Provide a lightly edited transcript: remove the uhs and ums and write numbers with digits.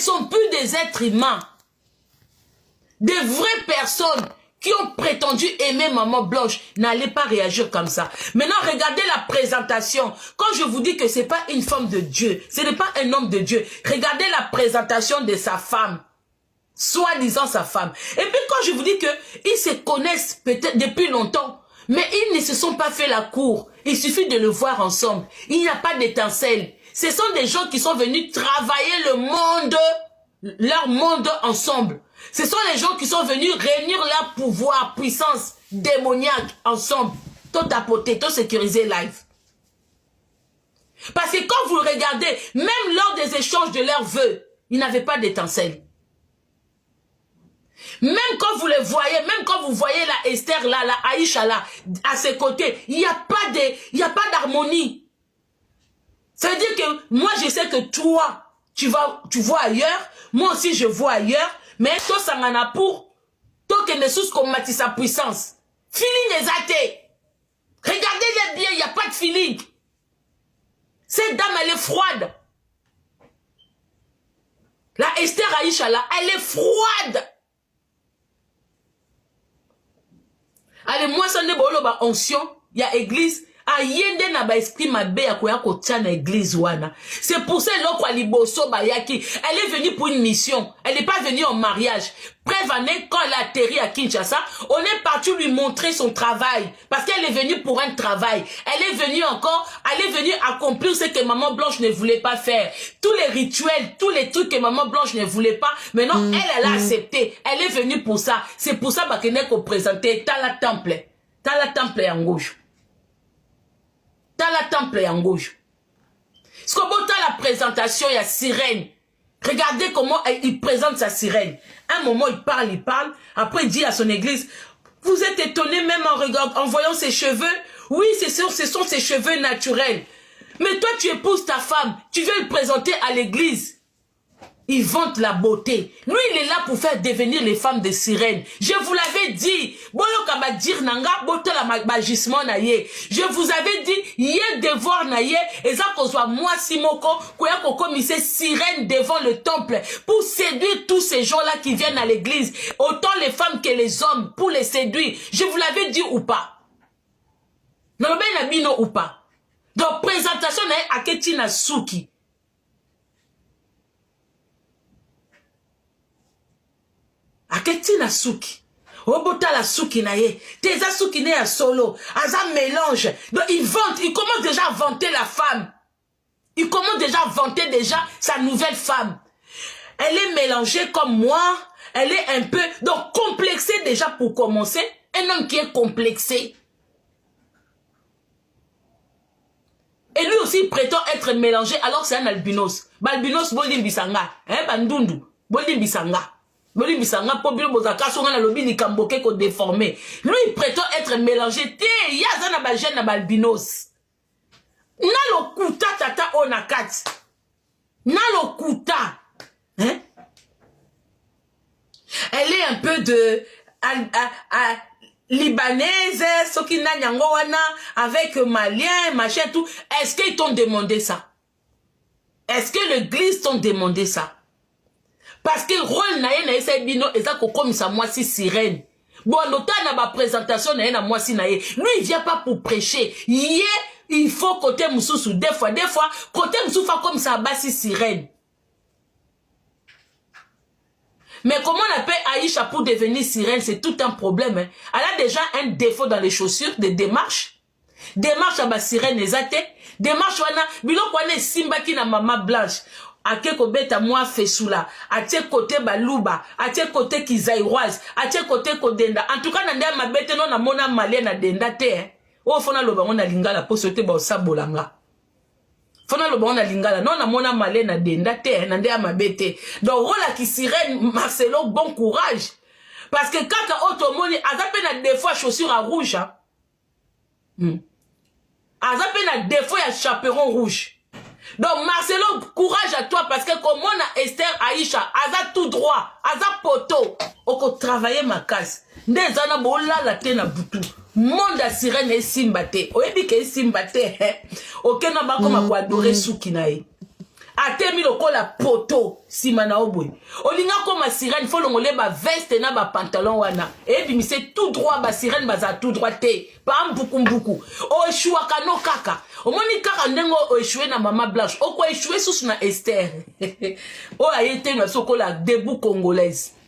sont plus des êtres humains. Des vraies personnes qui ont prétendu aimer Maman Blanche n'allaient pas réagir comme ça. Maintenant, regardez la présentation. Quand je vous dis que ce n'est pas une femme de Dieu, ce n'est pas un homme de Dieu, regardez la présentation de sa femme. Soi-disant sa femme. Et puis quand je vous dis qu'ils se connaissent peut-être depuis longtemps, mais ils ne se sont pas fait la cour. Il suffit de le voir ensemble. Il n'y a pas d'étincelle. Ce sont des gens qui sont venus travailler le monde, leur monde ensemble. Ce sont les gens qui sont venus réunir leur pouvoir, puissance démoniaque ensemble. Tout tapoter, tout sécuriser live. Parce que quand vous le regardez, même lors des échanges de leurs vœux, ils n'avaient pas d'étincelle. Même quand vous les voyez, même quand vous voyez la Esther là, la Aïcha là, à ses côtés, il n'y a pas d'harmonie. Ça veut dire que moi je sais que toi, tu vois ailleurs, moi aussi je vois ailleurs, mais toi ça m'en a pour, toi qui ne sous comme sa puissance. Feeling est athée. Regardez-les bien, il n'y a pas de feeling. Cette dame elle est froide. La Esther Aïcha là, elle est froide. Allez, moi, ça ne bolo ba onction, il y a église, a yende na ba esprit mabe ya koya kotia na église wana. C'est pour ça loko aliboso ba yaki, elle est venue pour une mission, elle n'est pas venue en mariage. Preuve année, quand elle a atterri à Kinshasa, on est parti lui montrer son travail, parce qu'elle est venue pour un travail. Elle est venue accomplir ce que Maman Blanche ne voulait pas faire. Tous les rituels, tous les trucs que Maman Blanche ne voulait pas, maintenant elle a accepté. Elle est venue pour ça. C'est pour ça qu'elle n'est qu'on présentait Tala Temple. Tala Temple en gauche. Tala Temple en gauche. Ce qu'on voit la présentation, il y a sirène. Regardez comment il présente sa sirène. Un moment, il parle. Après, il dit à son église, vous êtes étonné même en voyant ses cheveux? Oui, ce sont ses cheveux naturels. Mais toi, tu épouses ta femme. Tu veux le présenter à l'église. Il vante la beauté. Lui, il est là pour faire devenir les femmes de sirènes. Je vous l'avais dit. Je vous avais dit, yé devoir naye, et ça qu'on soit moi simoko, koya kokomise sirène devant le temple, pour séduire tous ces gens-là qui viennent à l'église, autant les femmes que les hommes, pour les séduire. Je vous l'avais dit ou pas? Non, ben nabino ou pas? Donc, présentation naye aketina suki. Aketina suki. Obota la suki na ye. Teza suki ne ya solo. Aza mélange. Donc il commence déjà à vanter la femme. Il commence déjà à vanter sa nouvelle femme. Elle est mélangée comme moi. Elle est un peu, donc complexée déjà pour commencer. Un homme qui est complexé. Et lui aussi il prétend être mélangé alors que c'est un albinos. Albinos bolim bisanga. Bandundu. Bolim bisanga. Lui, il prétend être mélangé. Il y a un gène albinos. Nalo kuta tata onakat. Nalo kuta. Hein? Elle est un peu de libanaise, sokina nyangowana, avec malien, machin, tout. Est-ce qu'ils t'ont demandé ça? Est-ce que l'église t'ont demandé ça? Parce que rôle naye na esa bino eza kokomisa mwasi sirène. Bon lota na ba présentation naye na mwasi naye. Lui il vient pas pour prêcher. Il faut côté mususu des fois côté mususu fa comme ça basi sirène. Mais comment on appelle Aïcha pour devenir sirène, c'est tout un problème. Hein. Elle a déjà un défaut dans les chaussures de démarche. Démarche à ba sirène ezate. Démarche wana biloko wana simbaki na Maman Blanche. A quel côté moi Fessoula, à quel côté Balouba, à quel côté Kizaïroise, à quel côté Kodenda. En tout cas, nandé ma bête non na mona malien na denda te. Oh fona loba on a lingala pour sauter ba sabolanga. Fona loba on a lingala non na mona malien na denda te nandé ma bête. Donc rola qui sirène Marcelo bon courage. Parce que quand automoni azape na des fois chaussures à rouge. Azape na des fois ya chaperon rouge. Donc Marcelo, courage à toi parce que comme on a Esther Aïcha, aza tout droit, aza poto, oko travailler ma casse. Ndezana bola la tena butu. Monde à sirène et simbate. Oyebi ke simbate. Ok na ba comme adorer suki na ye. atemi lokola poto sima na obwe olinga koma sirène fo longole ba veste na ba pantalon wana ebimise tout droit ba sirène baza tout droit te pa mbuku o eshua kano kaka omoni kaka ndengo o eshue na mama Blanche o ko eshue susu na Esther o ayete na sokola debout congolaise